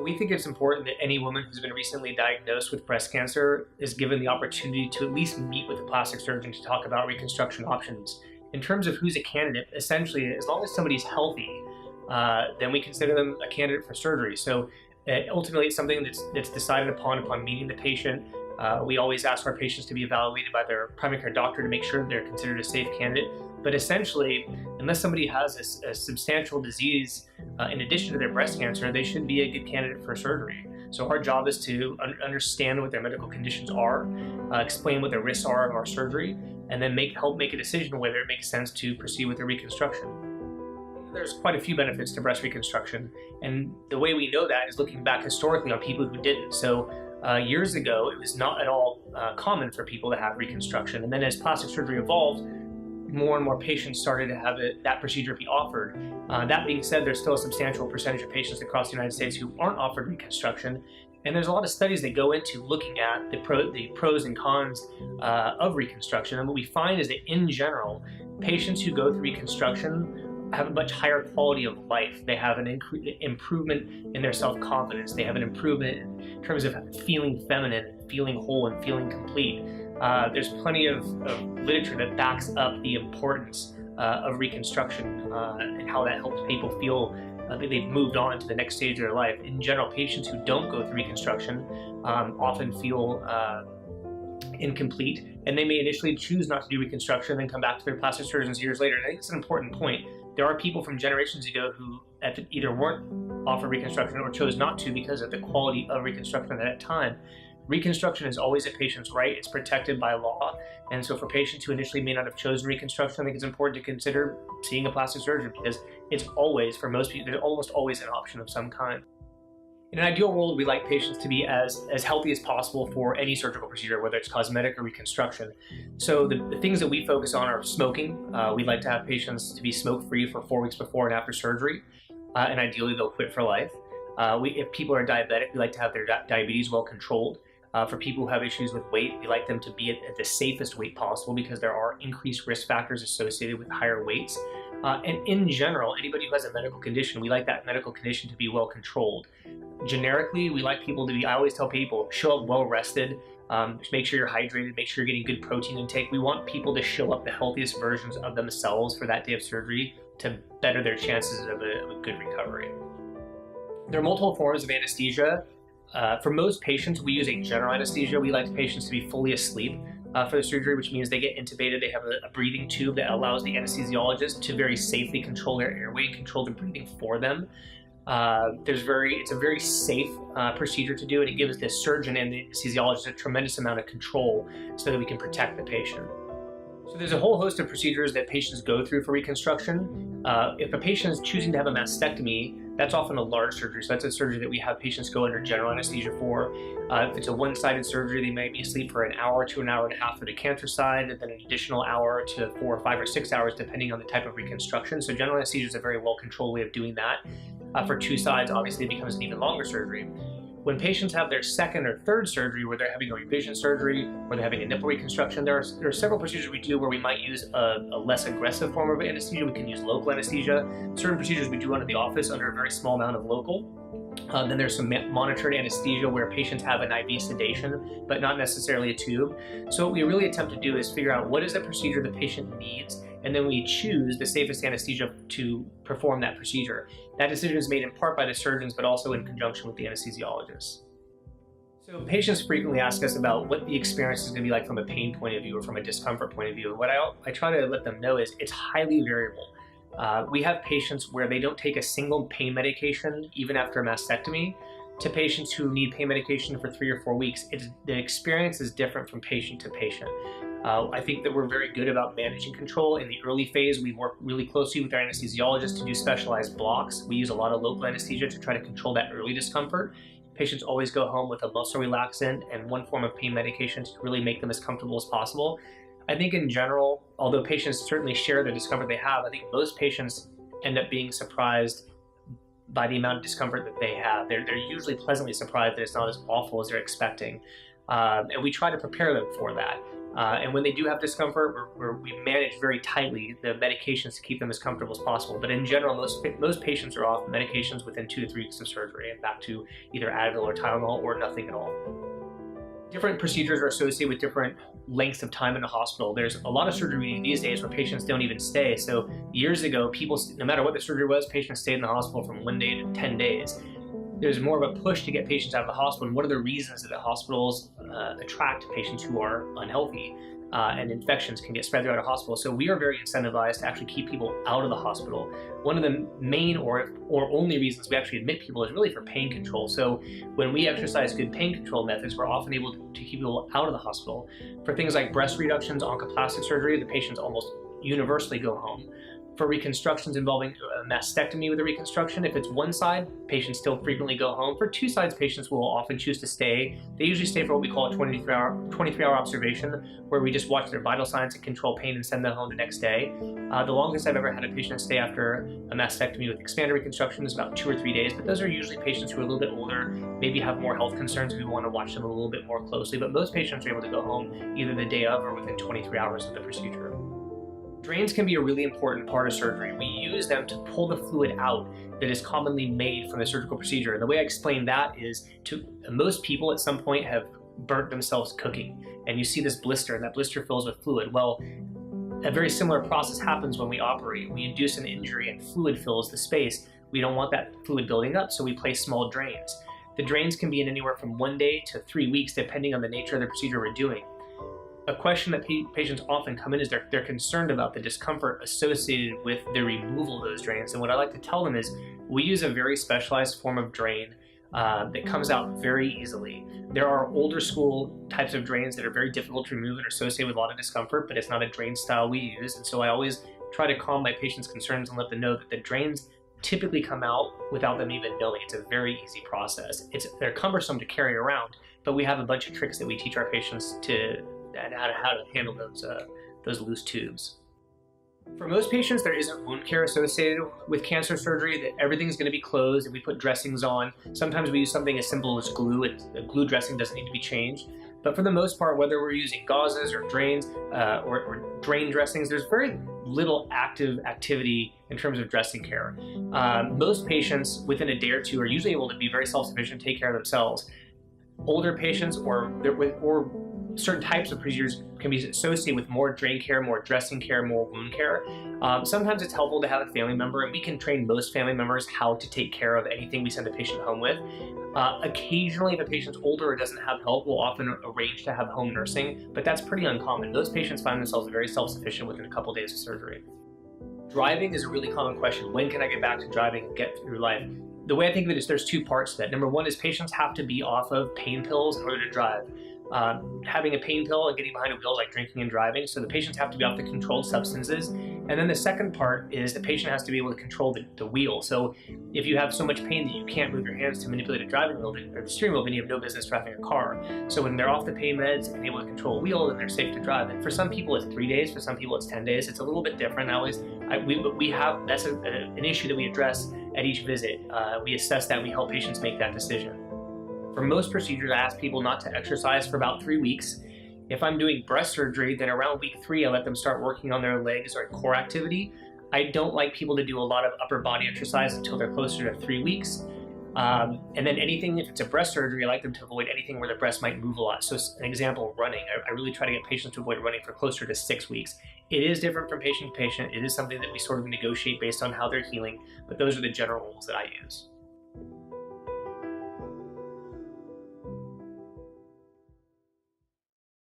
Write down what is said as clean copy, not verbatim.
We think it's important that any woman who's been recently diagnosed with breast cancer is given the opportunity to at least meet with a plastic surgeon to talk about reconstruction options. In terms of who's a candidate, essentially, as long as somebody's healthy, then we consider them a candidate for surgery. So ultimately, it's something that's decided upon meeting the patient. We always ask our patients to be evaluated by their primary care doctor to make sure that they're considered a safe candidate. But essentially, unless somebody has a substantial disease in addition to their breast cancer, they should be a good candidate for surgery. So our job is to understand what their medical conditions are, explain what their risks are of our surgery, and then help make a decision whether it makes sense to proceed with a reconstruction. There's quite a few benefits to breast reconstruction, and the way we know that is looking back historically on people who didn't. So years ago, it was not at all common for people to have reconstruction, and then as plastic surgery evolved, more and more patients started to have that procedure be offered. That being said, there's still a substantial percentage of patients across the United States who aren't offered reconstruction, and there's a lot of studies that go into looking at the pros and cons of reconstruction. And what we find is that in general, patients who go through reconstruction have a much higher quality of life. They have an improvement in their self-confidence. They have an improvement in terms of feeling feminine, feeling whole, and feeling complete. There's plenty of literature that backs up the importance of reconstruction and how that helps people feel that they've moved on to the next stage of their life. In general, patients who don't go through reconstruction often feel incomplete, and they may initially choose not to do reconstruction and then come back to their plastic surgeons years later. And I think it's an important point. There are people from generations ago who either weren't offered reconstruction or chose not to because of the quality of reconstruction at that time. Reconstruction is always a patient's right. It's protected by law. And so for patients who initially may not have chosen reconstruction, I think it's important to consider seeing a plastic surgeon because it's always, for most people, there's almost always an option of some kind. In an ideal world, we like patients to be as healthy as possible for any surgical procedure, whether it's cosmetic or reconstruction. So the things that we focus on are smoking. We'd like to have patients to be smoke-free for 4 weeks before and after surgery, and ideally they'll quit for life. If people are diabetic, we like to have their diabetes well controlled. For people who have issues with weight, we like them to be at the safest weight possible because there are increased risk factors associated with higher weights. And in general, anybody who has a medical condition, we like that medical condition to be well controlled. Generically, we like people to be, I always tell people, show up well rested, make sure you're hydrated, make sure you're getting good protein intake. We want people to show up the healthiest versions of themselves for that day of surgery to better their chances of a good recovery. There are multiple forms of anesthesia. For most patients, we use a general anesthesia. We like patients to be fully asleep for the surgery, which means they get intubated. They have a breathing tube that allows the anesthesiologist to very safely control their airway and control the breathing for them. It's a very safe procedure to do, and it gives the surgeon and the anesthesiologist a tremendous amount of control so that we can protect the patient. So there's a whole host of procedures that patients go through for reconstruction. If a patient is choosing to have a mastectomy, that's often a large surgery. So that's a surgery that we have patients go under general anesthesia for. If it's a one-sided surgery, they may be asleep for an hour to an hour and a half for the cancer side, and then an additional hour to 4 or 5 or 6 hours, depending on the type of reconstruction. So general anesthesia is a very well-controlled way of doing that. For 2 sides, obviously, it becomes an even longer surgery. When patients have their second or third surgery, where they're having a revision surgery, or they're having a nipple reconstruction, there are several procedures we do where we might use a less aggressive form of anesthesia. We can use local anesthesia. Certain procedures we do under the office under a very small amount of local. Then there's some monitored anesthesia where patients have an IV sedation, but not necessarily a tube. So what we really attempt to do is figure out what is the procedure the patient needs, and then we choose the safest anesthesia to perform that procedure. That decision is made in part by the surgeons, but also in conjunction with the anesthesiologists. So patients frequently ask us about what the experience is going to be like from a pain point of view or from a discomfort point of view. And what I try to let them know is it's highly variable. We have patients where they don't take a single pain medication even after a mastectomy, to patients who need pain medication for 3 or 4 weeks. The experience is different from patient to patient. I think that we're very good about managing control. In the early phase, we work really closely with our anesthesiologists to do specialized blocks. We use a lot of local anesthesia to try to control that early discomfort. Patients always go home with a muscle relaxant and one form of pain medication to really make them as comfortable as possible. I think in general, although patients certainly share the discomfort they have, I think most patients end up being surprised by the amount of discomfort that they have. They're usually pleasantly surprised that it's not as awful as they're expecting. And we try to prepare them for that. And when they do have discomfort, we manage very tightly the medications to keep them as comfortable as possible. But in general, most patients are off medications within 2 to 3 weeks of surgery and back to either Advil or Tylenol or nothing at all. Different procedures are associated with different lengths of time in the hospital. There's a lot of surgery these days where patients don't even stay. So years ago, people, no matter what the surgery was, patients stayed in the hospital from 1 day to 10 days. There's more of a push to get patients out of the hospital. And one of the reasons that the hospitals attract patients who are unhealthy and infections can get spread throughout a hospital. So we are very incentivized to actually keep people out of the hospital. One of the main or only reasons we actually admit people is really for pain control. So when we exercise good pain control methods, we're often able to keep people out of the hospital. For things like breast reductions, oncoplastic surgery, the patients almost universally go home. For reconstructions involving a mastectomy with a reconstruction, if it's one side, patients still frequently go home. For two sides, patients will often choose to stay. They usually stay for what we call a 23-hour observation, where we just watch their vital signs and control pain and send them home the next day. The longest I've ever had a patient stay after a mastectomy with expanded reconstruction is about 2 or 3 days, but those are usually patients who are a little bit older, maybe have more health concerns, and we want to watch them a little bit more closely. But most patients are able to go home either the day of or within 23 hours of the procedure. Drains can be a really important part of surgery. We use them to pull the fluid out that is commonly made from the surgical procedure. And the way I explain that is most people at some point have burnt themselves cooking. And you see this blister, and that blister fills with fluid. Well, a very similar process happens when we operate. We induce an injury and fluid fills the space. We don't want that fluid building up, so we place small drains. The drains can be in anywhere from 1 day to 3 weeks, depending on the nature of the procedure we're doing. A question that patients often come in is they're concerned about the discomfort associated with the removal of those drains. And what I like to tell them is we use a very specialized form of drain that comes out very easily. There are older school types of drains that are very difficult to remove and are associated with a lot of discomfort, but it's not a drain style we use. And so I always try to calm my patients' concerns and let them know that the drains typically come out without them even knowing. It's a very easy process. They're cumbersome to carry around, but we have a bunch of tricks that we teach our patients and how to handle those loose tubes. For most patients, there isn't wound care associated with cancer surgery, that everything's going to be closed and we put dressings on. Sometimes we use something as simple as glue, and the glue dressing doesn't need to be changed. But for the most part, whether we're using gauzes or drains or drain dressings, there's very little activity in terms of dressing care. Most patients within a day or two are usually able to be very self-sufficient, take care of themselves. Older patients or certain types of procedures can be associated with more drain care, more dressing care, more wound care. Sometimes it's helpful to have a family member, and we can train most family members how to take care of anything we send a patient home with. Occasionally, if a patient's older or doesn't have help, we'll often arrange to have home nursing, but that's pretty uncommon. Those patients find themselves very self-sufficient within a couple days of surgery. Driving is a really common question. When can I get back to driving and get through life? The way I think of it is there's 2 parts to that. Number one is patients have to be off of pain pills in order to drive. Having a pain pill and getting behind a wheel like drinking and driving, so the patients have to be off the controlled substances. And then the second part is the patient has to be able to control the wheel. So if you have so much pain that you can't move your hands to manipulate a driving wheel or the steering wheel, then you have no business driving a car. So when they're off the pain meds and able to control a wheel, then they're safe to drive. And for some people it's 3 days, for some people it's 10 days. It's a little bit different. That's an issue that we address at each visit. We assess that, we help patients make that decision. For most procedures, I ask people not to exercise for about 3 weeks. If I'm doing breast surgery, then around week 3, I let them start working on their legs or core activity. I don't like people to do a lot of upper body exercise until they're closer to 3 weeks. And then anything, if it's a breast surgery, I like them to avoid anything where the breast might move a lot. So an example, running. I really try to get patients to avoid running for closer to 6 weeks. It is different from patient to patient. It is something that we sort of negotiate based on how they're healing, but those are the general rules that I use.